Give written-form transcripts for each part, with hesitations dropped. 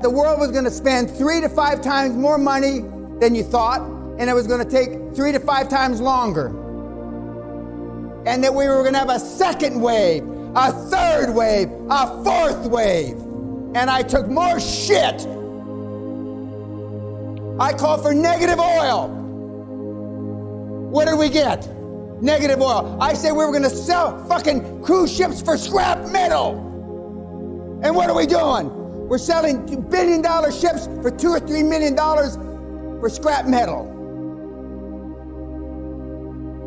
The world was going to spend 3 to 5 times more money than you thought, and it was going to take 3 to 5 times longer. And that we were going to have a second wave, a third wave, a fourth wave. And I took more shit. I called for negative oil. What did we get? Negative oil. I said we were going to sell fucking cruise ships for scrap metal. And what are we doing? We're selling $1 billion ships for $2 or $3 million for scrap metal.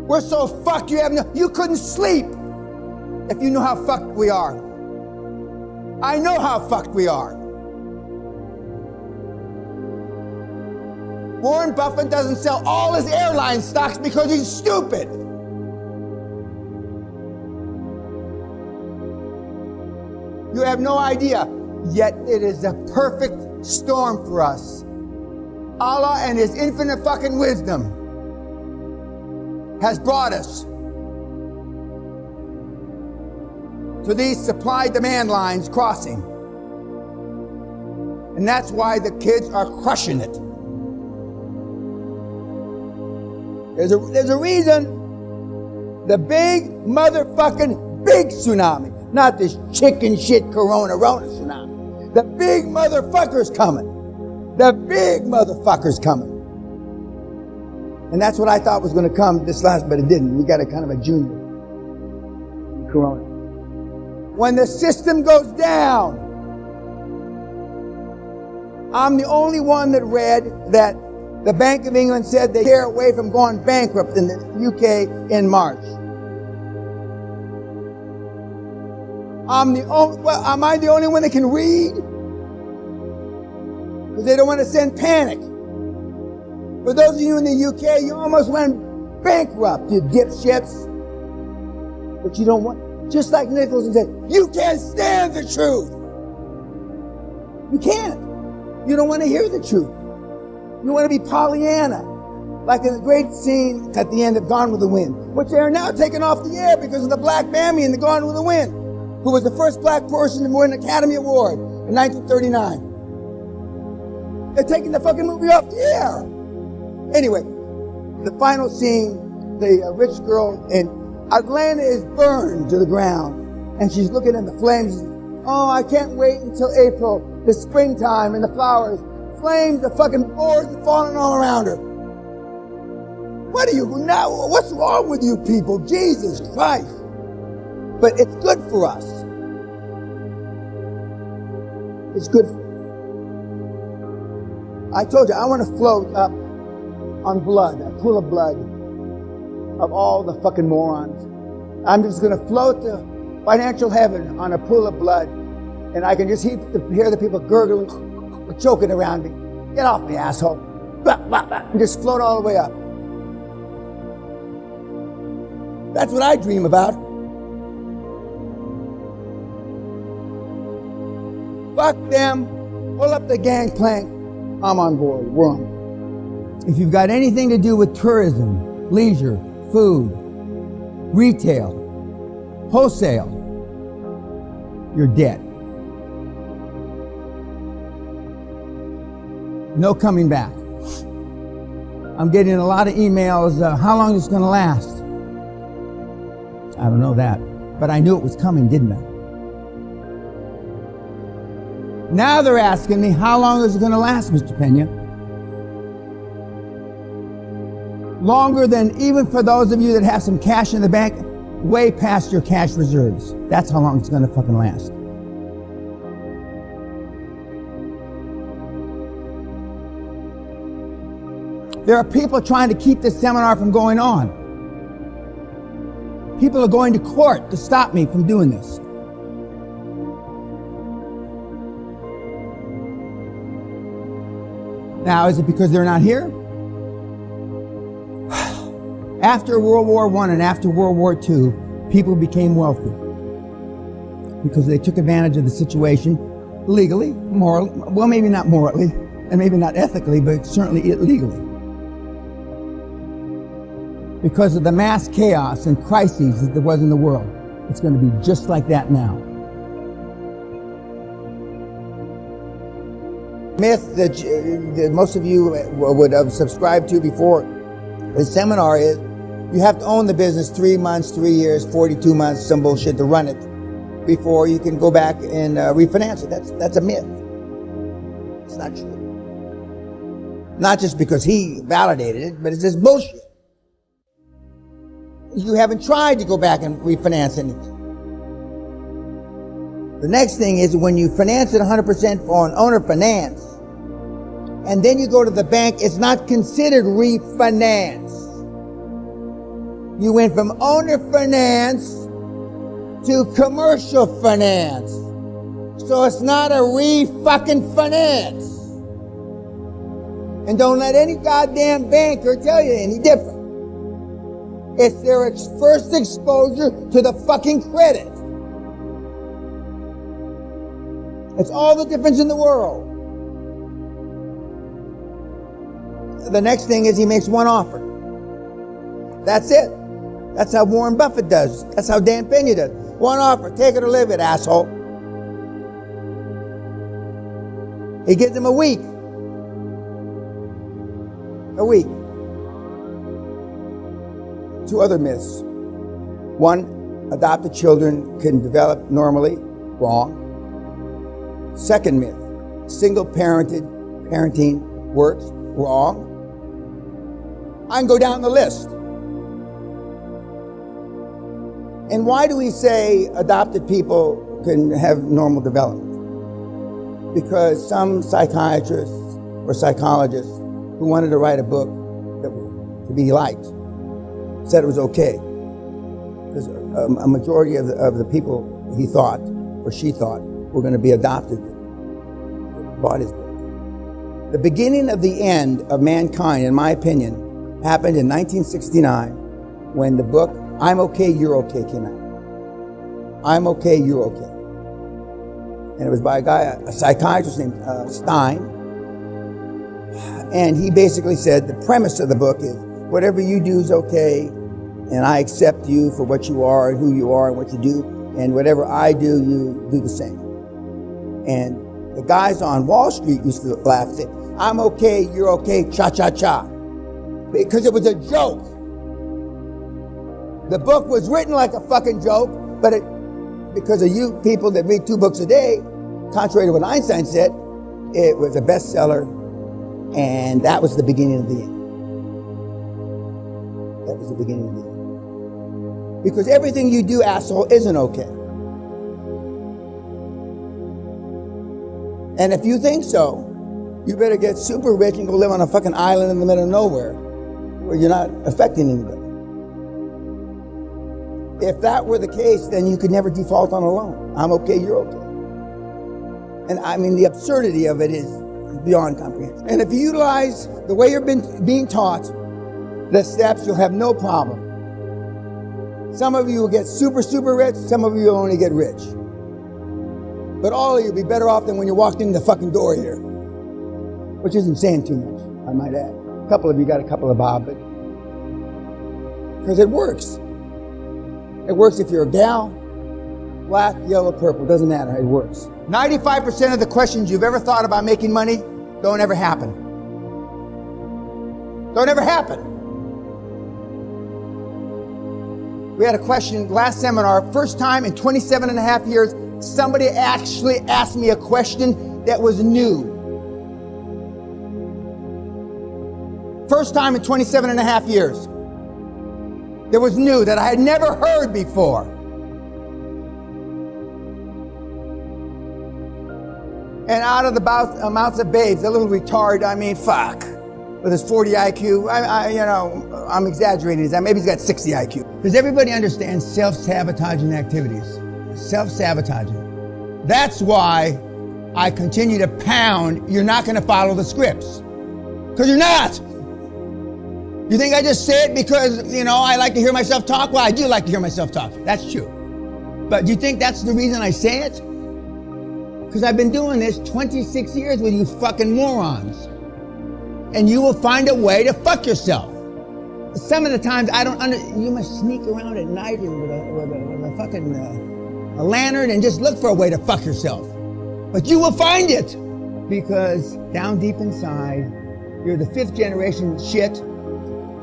We're so fucked you couldn't sleep if you knew how fucked we are. I know how fucked we are. Warren Buffett doesn't sell all his airline stocks because he's stupid. You have no idea, yet it is a perfect storm for us. Allah and His infinite fucking wisdom has brought us to these supply-demand lines crossing. And that's why the kids are crushing it. There's a reason the big motherfucking big tsunami, not this chicken shit corona tsunami. The big motherfucker's coming. The big motherfucker's coming. And that's what I thought was going to come this last, but it didn't. We got a kind of a junior corona. When the system goes down, I'm the only one that read that the Bank of England said they're a year away from going bankrupt in the UK in March. Am I the only one that can read? Because they don't want to send panic. For those of you in the UK, you almost went bankrupt, you dipshits. But you don't want, just like Nicholson said, you can't stand the truth. You can't. You don't want to hear the truth. You want to be Pollyanna, like in the great scene at the end of Gone with the Wind, which they are now taking off the air because of the black mammy in the Gone with the Wind, who was the first black person to win an Academy Award in 1939. They're taking the fucking movie off the air. Anyway, the final scene, the rich girl in Atlanta is burned to the ground, and she's looking at the flames. Oh, I can't wait until April, the springtime, and the flowers. Flames, the fucking boards are falling all around her. What are you now? What's wrong with you people? Jesus Christ. But it's good for us. It's good. I told you, I want to float up on blood, a pool of blood of all the fucking morons. I'm just going to float to financial heaven on a pool of blood, and I can just hear the people gurgling, choking around me. Get off me, asshole. Blah, blah, blah, and just float all the way up. That's what I dream about. Fuck them. Pull up the gangplank. I'm on board. We're on. If you've got anything to do with tourism, leisure, food, retail, wholesale, you're dead. No coming back. I'm getting a lot of emails. How long is it going to last? I don't know that, but I knew it was coming, didn't I? Now they're asking me, how long is it going to last, Mr. Pena? Longer than even for those of you that have some cash in the bank, way past your cash reserves. That's how long it's going to fucking last. There are people trying to keep this seminar from going on. People are going to court to stop me from doing this. Now, is it because they're not here? After World War I and after World War II, people became wealthy because they took advantage of the situation legally, morally, well, maybe not morally, and maybe not ethically, but certainly illegally. Because of the mass chaos and crises that there was in the world. It's going to be just like that now. myth that most of you would have subscribed to before the seminar is you have to own the business 3 months, 3 years, 42 months, some bullshit to run it before you can go back and refinance it. That's a myth. It's not true. Not just because he validated it, but it's just bullshit. You haven't tried to go back and refinance anything. The next thing is when you finance it 100% on owner finance, and then you go to the bank, it's not considered refinance. You went from owner finance to commercial finance. So it's not a re-fucking finance. And don't let any goddamn banker tell you any different. It's their first exposure to the fucking credit. It's all the difference in the world. The next thing is he makes one offer. That's it. That's how Warren Buffett does. That's how Dan Pena does. One offer, take it or leave it, asshole. He gives him a week. A week. 2 other myths. One, adopted children can develop normally. Wrong. Second myth, single parenting works. Wrong. I can go down the list. And why do we say adopted people can have normal development? Because some psychiatrists or psychologists who wanted to write a book to be liked said it was okay. Because a majority of the people he thought, or she thought, were going to be adopted bought his book. The beginning of the end of mankind, in my opinion, happened in 1969 when the book I'm Okay, You're Okay came out. I'm Okay, You're Okay. And it was by a psychiatrist named Stein. And he basically said the premise of the book is whatever you do is okay, and I accept you for what you are and who you are and what you do, and whatever I do, you do the same. And the guys on Wall Street used to laugh and say, I'm okay, you're okay, cha-cha-cha. Because it was a joke. The book was written like a fucking joke, but because of you people that read 2 books a day, contrary to what Einstein said, it was a bestseller, and that was the beginning of the end. That was the beginning of the end. Because everything you do, asshole, isn't okay. And if you think so, you better get super rich and go live on a fucking island in the middle of nowhere where you're not affecting anybody. If that were the case, then you could never default on a loan. I'm okay, you're okay. And I mean, the absurdity of it is beyond comprehension. And if you utilize the way you're being taught, the steps, you'll have no problem. Some of you will get super, super rich. Some of you will only get rich. But all of you will be better off than when you walked in the fucking door here. Which isn't saying too much, I might add. A couple of you got a couple of bob, but because it works. It works if you're a gal, black, yellow, purple, doesn't matter, it works. 95% of the questions you've ever thought about making money don't ever happen. Don't ever happen. We had a question last seminar, first time in 27 and a half years, somebody actually asked me a question that was new. First time in 27 and a half years. That was new, that I had never heard before. And out of the amounts of babes, a little retard, I mean, fuck. With his 40 IQ, I'm exaggerating. Maybe he's got 60 IQ. Does everybody understand self-sabotaging activities? Self-sabotaging. That's why I continue to pound, you're not going to follow the scripts. Because you're not. You think I just say it because, I like to hear myself talk? Well, I do like to hear myself talk. That's true. But do you think that's the reason I say it? Because I've been doing this 26 years with you fucking morons. And you will find a way to fuck yourself. Some of the times you must sneak around at night with a fucking a lantern and just look for a way to fuck yourself. But you will find it. Because down deep inside, you're the 5th generation shit,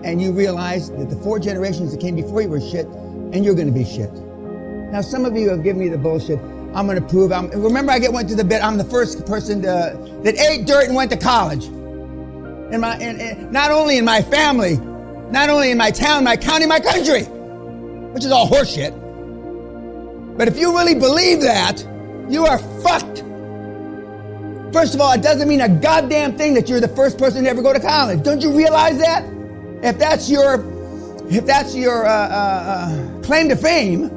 and you realize that the 4 generations that came before you were shit, and you're going to be shit. Now, some of you have given me the bullshit. I'm going to prove. Remember, I went to the bit. I'm the first person that ate dirt and went to college. Not only in my family, not only in my town, my county, my country, which is all horseshit. But if you really believe that, you are fucked. First of all, it doesn't mean a goddamn thing that you're the first person to ever go to college. Don't you realize that? If that's your claim to fame,